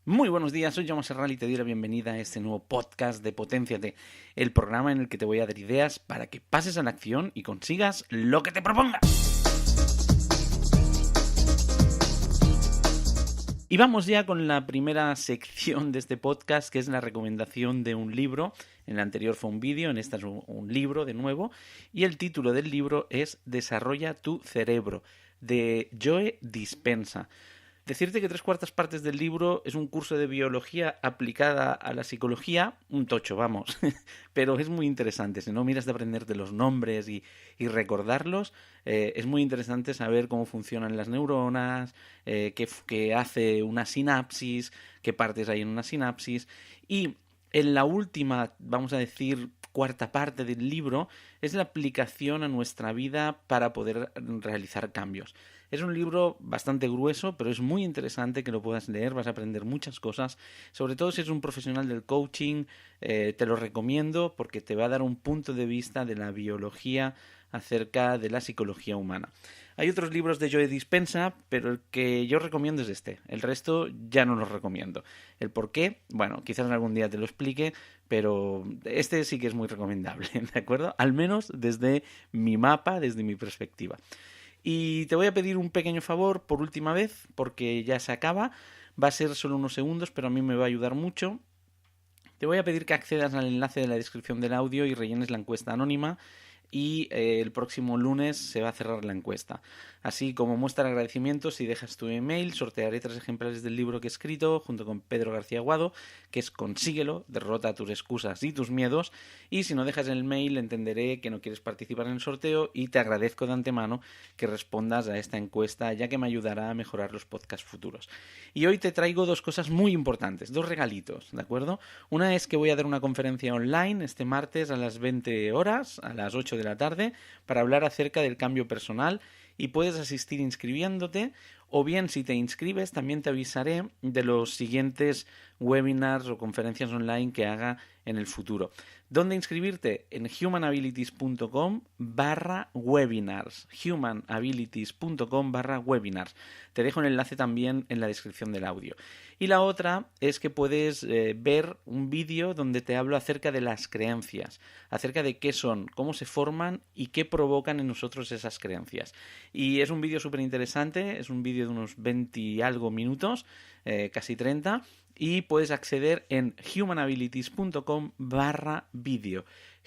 Muy buenos días, soy Jaume Serral y te doy la bienvenida a este nuevo podcast de Potenciate, el programa en el que te voy a dar ideas para que pases a la acción y consigas lo que te propongas. Y vamos ya con la primera sección de este podcast, que es la recomendación de un libro. En el anterior fue un vídeo, en esta es un libro de nuevo. Y el título del libro es Desarrolla tu cerebro, de Joe Dispenza. Decirte que 3/4 del libro es un curso de biología aplicada a la psicología, un tocho, vamos, pero es muy interesante. Si no miras de aprenderte los nombres y recordarlos, es muy interesante saber cómo funcionan las neuronas, qué hace una sinapsis, qué partes hay en una sinapsis. Y en la última, vamos a decir, cuarta parte del libro, es la aplicación a nuestra vida para poder realizar cambios. Es un libro bastante grueso, pero es muy interesante que lo puedas leer, vas a aprender muchas cosas, sobre todo si eres un profesional del coaching, te lo recomiendo porque te va a dar un punto de vista de la biología acerca de la psicología humana. Hay otros libros de Joe Dispenza, pero el que yo recomiendo es este. El resto ya no los recomiendo. ¿El por qué? Bueno, quizás algún día te lo explique, pero este sí que es muy recomendable, ¿de acuerdo? Al menos desde mi mapa, desde mi perspectiva. Y te voy a pedir un pequeño favor por última vez, porque ya se acaba. Va a ser solo unos segundos, pero a mí me va a ayudar mucho. Te voy a pedir que accedas al enlace de la descripción del audio y rellenes la encuesta anónima. Y el próximo lunes se va a cerrar la encuesta. Así como muestra de agradecimiento, si dejas tu email, sortearé 3 ejemplares del libro que he escrito junto con Pedro García Aguado, que es Consíguelo, derrota tus excusas y tus miedos. Y si no dejas el mail, entenderé que no quieres participar en el sorteo y te agradezco de antemano que respondas a esta encuesta, ya que me ayudará a mejorar los podcasts futuros. Y hoy te traigo dos cosas muy importantes, dos regalitos, ¿de acuerdo? Una es que voy a dar una conferencia online este martes a las 20 horas, a las 8 de la tarde, para hablar acerca del cambio personal y puedes asistir inscribiéndote, o bien si te inscribes también te avisaré de los siguientes webinars o conferencias online que haga en el futuro. ¿Dónde inscribirte? En humanabilities.com/webinars. humanabilities.com/webinars. Te dejo el enlace también en la descripción del audio. Y la otra es que puedes ver un vídeo donde te hablo acerca de las creencias, acerca de qué son, cómo se forman y qué provocan en nosotros esas creencias. Y es un vídeo súper interesante, es un vídeo de unos 20 y algo minutos, casi 30, y puedes acceder en humanabilities.com/vídeo.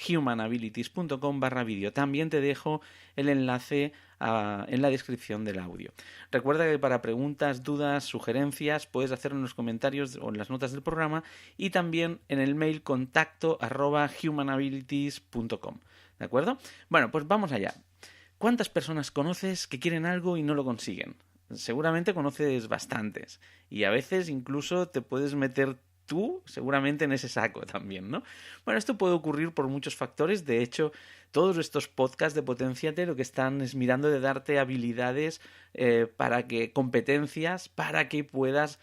humanabilities.com/vídeo. También te dejo el enlace en la descripción del audio. Recuerda que para preguntas, dudas, sugerencias puedes hacerlo en los comentarios o en las notas del programa y también en el mail contacto@humanabilities.com. ¿De acuerdo? Bueno, pues vamos allá. ¿Cuántas personas conoces que quieren algo y no lo consiguen? Seguramente conoces bastantes y a veces incluso te puedes meter tú seguramente en ese saco también, ¿no? Bueno, esto puede ocurrir por muchos factores. De hecho, todos estos podcasts de Potenciate lo que están es mirando de darte habilidades competencias para que puedas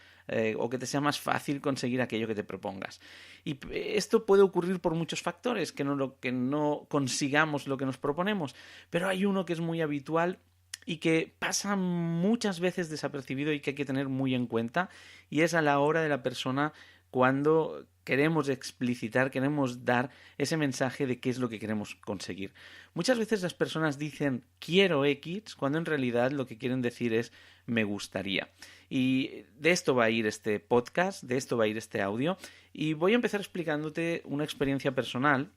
o que te sea más fácil conseguir aquello que te propongas. Y esto puede ocurrir por muchos factores, que no consigamos lo que nos proponemos, pero hay uno que es muy habitual y que pasa muchas veces desapercibido y que hay que tener muy en cuenta, y es a la hora de la persona cuando queremos explicitar, queremos dar ese mensaje de qué es lo que queremos conseguir. Muchas veces las personas dicen quiero X cuando en realidad lo que quieren decir es me gustaría. Y de esto va a ir este podcast, de esto va a ir este audio, y voy a empezar explicándote una experiencia personal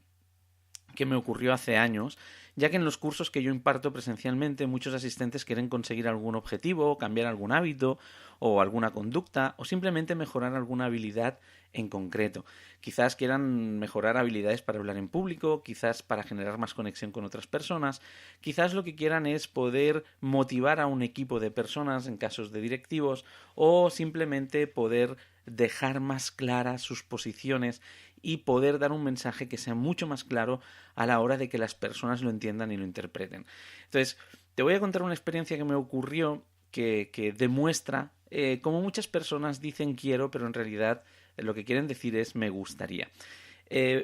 que me ocurrió hace años, ya que en los cursos que yo imparto presencialmente muchos asistentes quieren conseguir algún objetivo, cambiar algún hábito o alguna conducta o simplemente mejorar alguna habilidad en concreto. Quizás quieran mejorar habilidades para hablar en público, quizás para generar más conexión con otras personas, quizás lo que quieran es poder motivar a un equipo de personas en casos de directivos o simplemente poder dejar más claras sus posiciones y poder dar un mensaje que sea mucho más claro a la hora de que las personas lo entiendan y lo interpreten. Entonces, te voy a contar una experiencia que me ocurrió que demuestra cómo muchas personas dicen quiero, pero en realidad lo que quieren decir es me gustaría.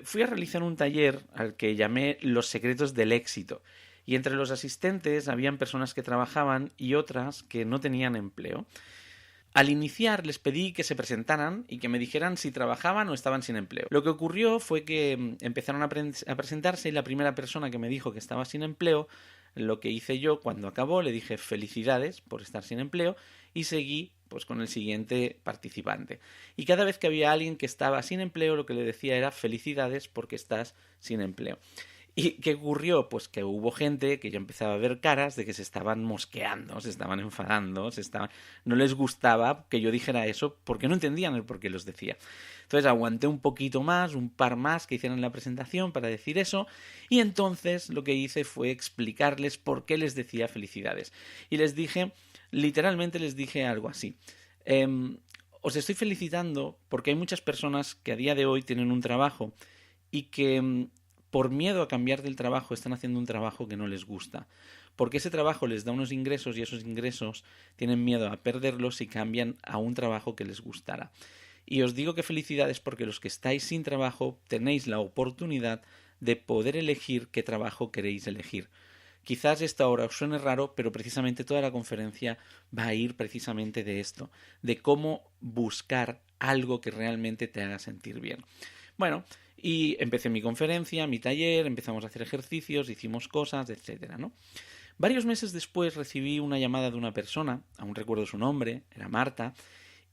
Fui a realizar un taller al que llamé Los secretos del éxito. Y entre los asistentes habían personas que trabajaban y otras que no tenían empleo. Al iniciar les pedí que se presentaran y que me dijeran si trabajaban o estaban sin empleo. Lo que ocurrió fue que empezaron a presentarse y la primera persona que me dijo que estaba sin empleo, lo que hice yo cuando acabó, le dije felicidades por estar sin empleo y seguí pues con el siguiente participante. Y cada vez que había alguien que estaba sin empleo, lo que le decía era felicidades porque estás sin empleo. ¿Y qué ocurrió? Pues que hubo gente que ya empezaba a ver caras de que se estaban mosqueando, se estaban enfadando, no les gustaba que yo dijera eso porque no entendían el por qué los decía. Entonces aguanté un poquito más, un par más que hicieron la presentación para decir eso, y entonces lo que hice fue explicarles por qué les decía felicidades. Y les dije, literalmente les dije algo así. Os estoy felicitando porque hay muchas personas que a día de hoy tienen un trabajo y que por miedo a cambiar del trabajo están haciendo un trabajo que no les gusta. Porque ese trabajo les da unos ingresos y esos ingresos tienen miedo a perderlos si cambian a un trabajo que les gustara. Y os digo que felicidades porque los que estáis sin trabajo tenéis la oportunidad de poder elegir qué trabajo queréis elegir. Quizás esto ahora os suene raro, pero precisamente toda la conferencia va a ir precisamente de esto, de cómo buscar algo que realmente te haga sentir bien. Bueno, y empecé mi conferencia, mi taller, empezamos a hacer ejercicios, hicimos cosas, etcétera, ¿no? Varios meses después recibí una llamada de una persona, aún recuerdo su nombre, era Marta,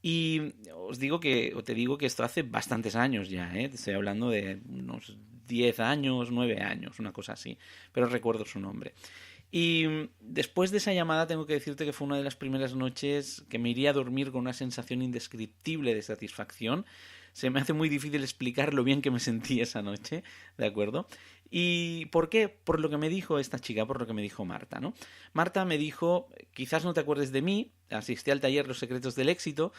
y te digo que esto hace bastantes años ya, ¿eh? Estoy hablando de unos 10 años, 9 años, una cosa así, pero recuerdo su nombre. Y después de esa llamada tengo que decirte que fue una de las primeras noches que me iría a dormir con una sensación indescriptible de satisfacción. Se me hace muy difícil explicar lo bien que me sentí esa noche, ¿de acuerdo? ¿Y por qué? Por lo que me dijo esta chica, por lo que me dijo Marta, ¿no? Marta me dijo, quizás no te acuerdes de mí, asistí al taller Los secretos del éxito,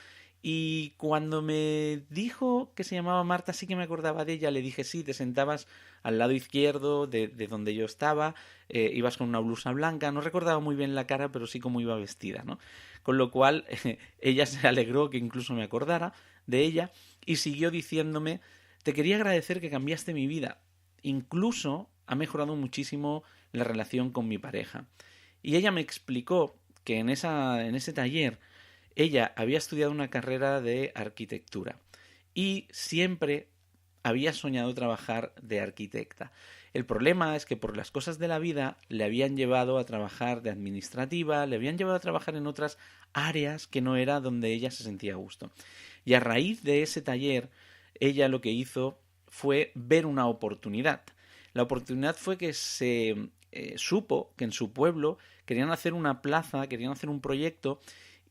y cuando me dijo que se llamaba Marta, sí que me acordaba de ella. Le dije, sí, te sentabas al lado izquierdo de donde yo estaba, ibas con una blusa blanca, no recordaba muy bien la cara, pero sí cómo iba vestida, ¿no? Con lo cual, ella se alegró que incluso me acordara de ella y siguió diciéndome, te quería agradecer que cambiaste mi vida. Incluso ha mejorado muchísimo la relación con mi pareja. Y ella me explicó que en ese taller ella había estudiado una carrera de arquitectura y siempre había soñado trabajar de arquitecta. El problema es que por las cosas de la vida le habían llevado a trabajar de administrativa, le habían llevado a trabajar en otras áreas que no era donde ella se sentía a gusto. Y a raíz de ese taller, ella lo que hizo fue ver una oportunidad. La oportunidad fue que se supo que en su pueblo querían hacer una plaza, querían hacer un proyecto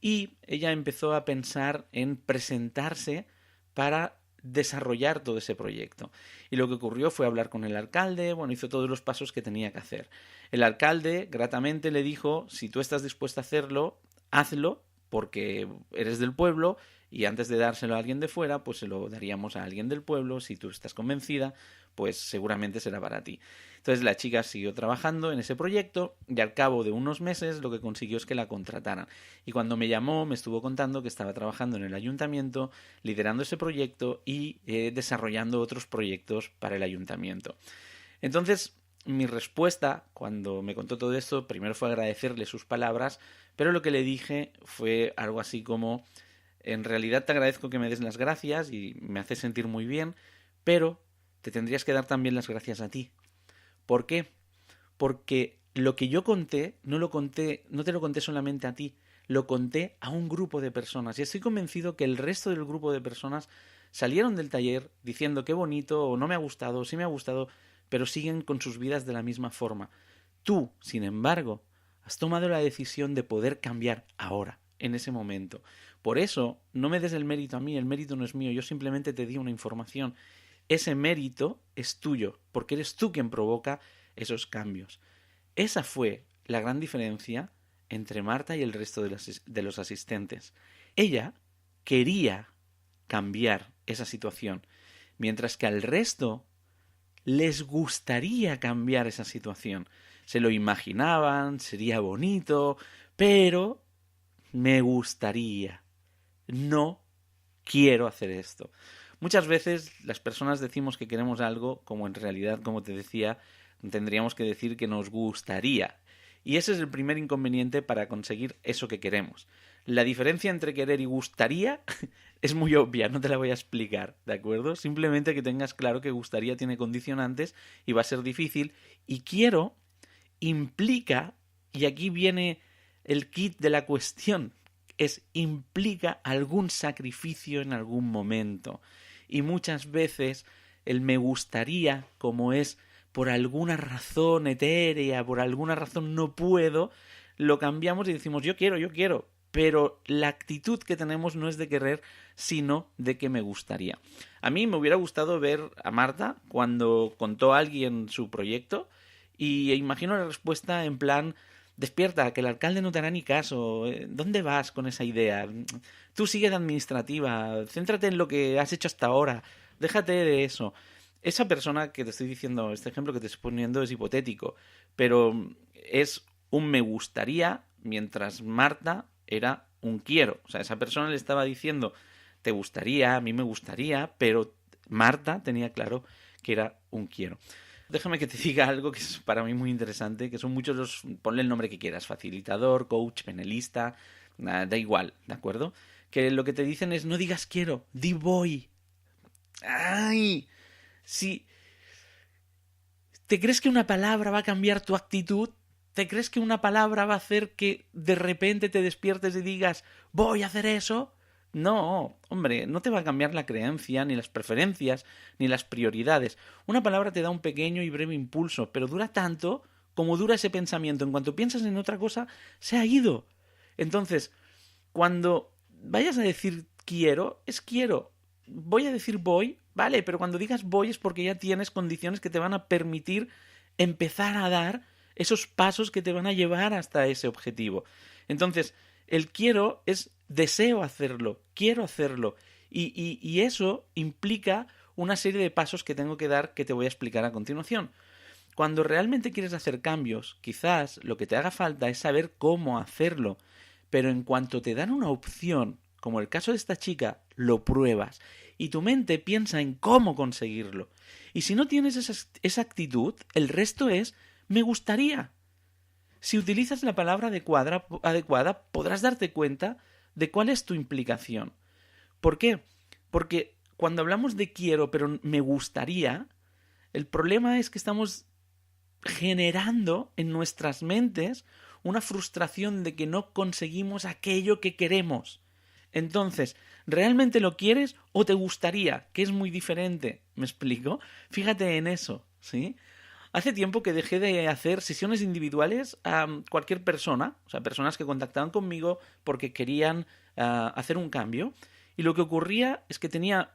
y ella empezó a pensar en presentarse para desarrollar todo ese proyecto. Y lo que ocurrió fue hablar con el alcalde, bueno, hizo todos los pasos que tenía que hacer. El alcalde gratamente le dijo, si tú estás dispuesta a hacerlo, hazlo, porque eres del pueblo y antes de dárselo a alguien de fuera, pues se lo daríamos a alguien del pueblo, si tú estás convencida, pues seguramente será para ti. Entonces la chica siguió trabajando en ese proyecto y al cabo de unos meses lo que consiguió es que la contrataran. Y cuando me llamó me estuvo contando que estaba trabajando en el ayuntamiento, liderando ese proyecto y desarrollando otros proyectos para el ayuntamiento. Entonces, mi respuesta cuando me contó todo esto, primero fue agradecerle sus palabras, pero lo que le dije fue algo así como, en realidad te agradezco que me des las gracias y me hace sentir muy bien, pero te tendrías que dar también las gracias a ti. ¿Por qué? Porque lo que yo conté, no te lo conté solamente a ti, lo conté a un grupo de personas. Y estoy convencido que el resto del grupo de personas salieron del taller diciendo qué bonito, o no me ha gustado, o sí me ha gustado, pero siguen con sus vidas de la misma forma. Tú, sin embargo, has tomado la decisión de poder cambiar ahora, en ese momento. Por eso, no me des el mérito a mí, el mérito no es mío, yo simplemente te di una información. Ese mérito es tuyo, porque eres tú quien provoca esos cambios. Esa fue la gran diferencia entre Marta y el resto de los asistentes. Ella quería cambiar esa situación, mientras que al resto les gustaría cambiar esa situación. Se lo imaginaban, sería bonito, pero me gustaría. No quiero hacer esto. Muchas veces las personas decimos que queremos algo, como en realidad, como te decía, tendríamos que decir que nos gustaría. Y ese es el primer inconveniente para conseguir eso que queremos. La diferencia entre querer y gustaría es muy obvia, no te la voy a explicar, ¿de acuerdo? Simplemente que tengas claro que gustaría tiene condicionantes y va a ser difícil. Y quiero implica, y aquí viene el kit de la cuestión, implica algún sacrificio en algún momento. Y muchas veces el me gustaría, como es por alguna razón etérea, por alguna razón no puedo, lo cambiamos y decimos yo quiero, pero la actitud que tenemos no es de querer, sino de que me gustaría. A mí me hubiera gustado ver a Marta cuando contó a alguien su proyecto y imagino la respuesta en plan: despierta, que el alcalde no te hará ni caso. ¿Dónde vas con esa idea? Tú sigue de administrativa, céntrate en lo que has hecho hasta ahora, déjate de eso. Esa persona que te estoy diciendo, este ejemplo que te estoy poniendo es hipotético, pero es un me gustaría, mientras Marta era un quiero. O sea, esa persona le estaba diciendo te gustaría, a mí me gustaría, pero Marta tenía claro que era un quiero. Déjame que te diga algo que es para mí muy interesante, que son muchos los, ponle el nombre que quieras, facilitador, coach, penalista, da igual, ¿de acuerdo? Que lo que te dicen es no digas quiero, di voy. ¡Ay! Si te crees que una palabra va a cambiar tu actitud, ¿te crees que una palabra va a hacer que de repente te despiertes y digas voy a hacer eso? No, hombre, no te va a cambiar la creencia, ni las preferencias, ni las prioridades. Una palabra te da un pequeño y breve impulso, pero dura tanto como dura ese pensamiento. En cuanto piensas en otra cosa, se ha ido. Entonces, cuando vayas a decir quiero, es quiero. Voy a decir voy, vale, pero cuando digas voy es porque ya tienes condiciones que te van a permitir empezar a dar esos pasos que te van a llevar hasta ese objetivo. Entonces, el quiero es deseo hacerlo, quiero hacerlo. Y eso implica una serie de pasos que tengo que dar que te voy a explicar a continuación. Cuando realmente quieres hacer cambios, quizás lo que te haga falta es saber cómo hacerlo. Pero en cuanto te dan una opción, como el caso de esta chica, lo pruebas. Y tu mente piensa en cómo conseguirlo. Y si no tienes esa actitud, el resto es me gustaría. Si utilizas la palabra adecuada, podrás darte cuenta de cuál es tu implicación. ¿Por qué? Porque cuando hablamos de quiero, pero me gustaría, el problema es que estamos generando en nuestras mentes una frustración de que no conseguimos aquello que queremos. Entonces, ¿realmente lo quieres o te gustaría? Que es muy diferente. ¿Me explico? Fíjate en eso, ¿sí? Hace tiempo que dejé de hacer sesiones individuales a cualquier persona, o sea, personas que contactaban conmigo porque querían hacer un cambio. Y lo que ocurría es que tenía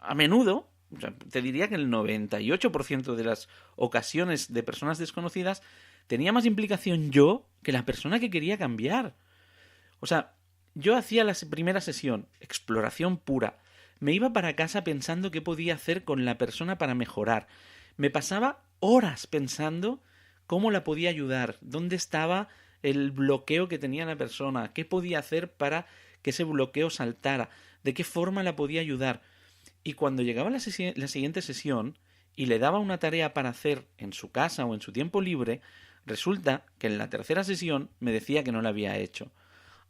a menudo, o sea, te diría que el 98% de las ocasiones de personas desconocidas, tenía más implicación yo que la persona que quería cambiar. O sea, yo hacía la primera sesión, exploración pura. Me iba para casa pensando qué podía hacer con la persona para mejorar. Me pasaba horas pensando cómo la podía ayudar, dónde estaba el bloqueo que tenía la persona, qué podía hacer para que ese bloqueo saltara, de qué forma la podía ayudar. Y cuando llegaba la siguiente sesión y le daba una tarea para hacer en su casa o en su tiempo libre, resulta que en la tercera sesión me decía que no la había hecho.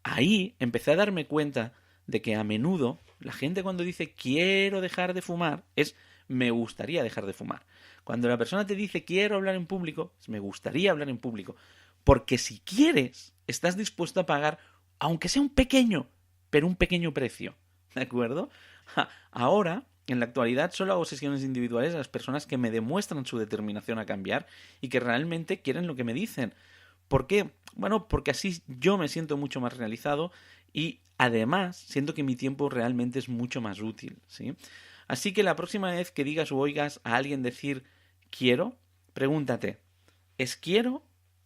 Ahí empecé a darme cuenta de que a menudo la gente cuando dice quiero dejar de fumar es me gustaría dejar de fumar. Cuando la persona te dice quiero hablar en público, es me gustaría hablar en público. Porque si quieres, estás dispuesto a pagar, aunque sea un pequeño, pero un pequeño precio. ¿De acuerdo? Ahora, en la actualidad, solo hago sesiones individuales a las personas que me demuestran su determinación a cambiar y que realmente quieren lo que me dicen. ¿Por qué? Bueno, porque así yo me siento mucho más realizado y además siento que mi tiempo realmente es mucho más útil, ¿sí? Así que la próxima vez que digas o oigas a alguien decir quiero, pregúntate, ¿es quiero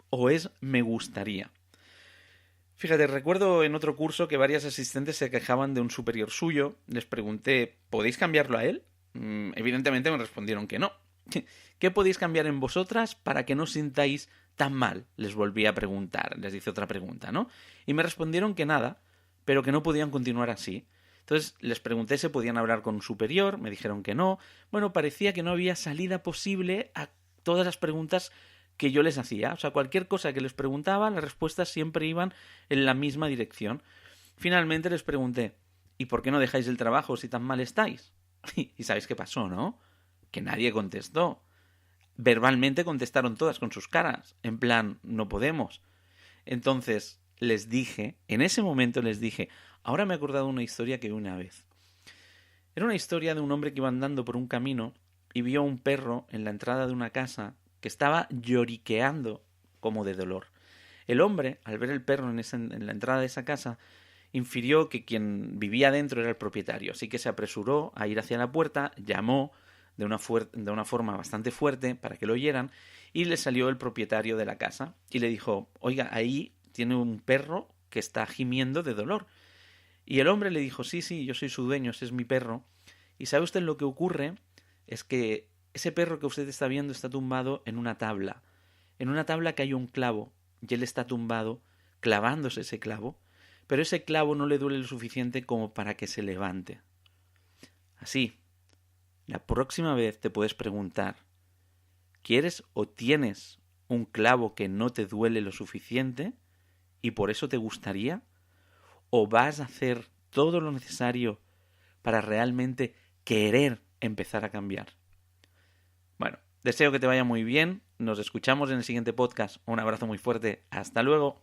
o es me gustaría? Fíjate, recuerdo en otro curso que varias asistentes se quejaban de un superior suyo. Les pregunté, ¿podéis cambiarlo a él? Evidentemente me respondieron que no. ¿Qué podéis cambiar en vosotras para que no os sintáis tan mal? Les volví a preguntar, les hice otra pregunta, ¿no? Y me respondieron que nada, pero que no podían continuar así. Entonces les pregunté si podían hablar con un superior, me dijeron que no. Bueno, parecía que no había salida posible a todas las preguntas que yo les hacía. O sea, cualquier cosa que les preguntaba, las respuestas siempre iban en la misma dirección. Finalmente les pregunté, ¿y por qué no dejáis el trabajo si tan mal estáis? Y sabéis qué pasó, ¿no? Que nadie contestó. Verbalmente contestaron todas con sus caras, en plan, no podemos. Entonces les dije, en ese momento les dije, ahora me he acordado de una historia que vi una vez. Era una historia de un hombre que iba andando por un camino y vio a un perro en la entrada de una casa que estaba lloriqueando como de dolor. El hombre, al ver el perro en la entrada de esa casa, infirió que quien vivía dentro era el propietario, así que se apresuró a ir hacia la puerta, llamó de una forma bastante fuerte para que lo oyeran y le salió el propietario de la casa y le dijo, oiga, ahí tiene un perro que está gimiendo de dolor. Y el hombre le dijo, sí, yo soy su dueño, ese es mi perro. Y sabe usted lo que ocurre es que ese perro que usted está viendo está tumbado en una tabla que hay un clavo y él está tumbado clavándose ese clavo, pero ese clavo no le duele lo suficiente como para que se levante. Así, la próxima vez te puedes preguntar, ¿quieres o tienes un clavo que no te duele lo suficiente y por eso te gustaría? ¿O vas a hacer todo lo necesario para realmente querer empezar a cambiar? Bueno, deseo que te vaya muy bien. Nos escuchamos en el siguiente podcast. Un abrazo muy fuerte. Hasta luego.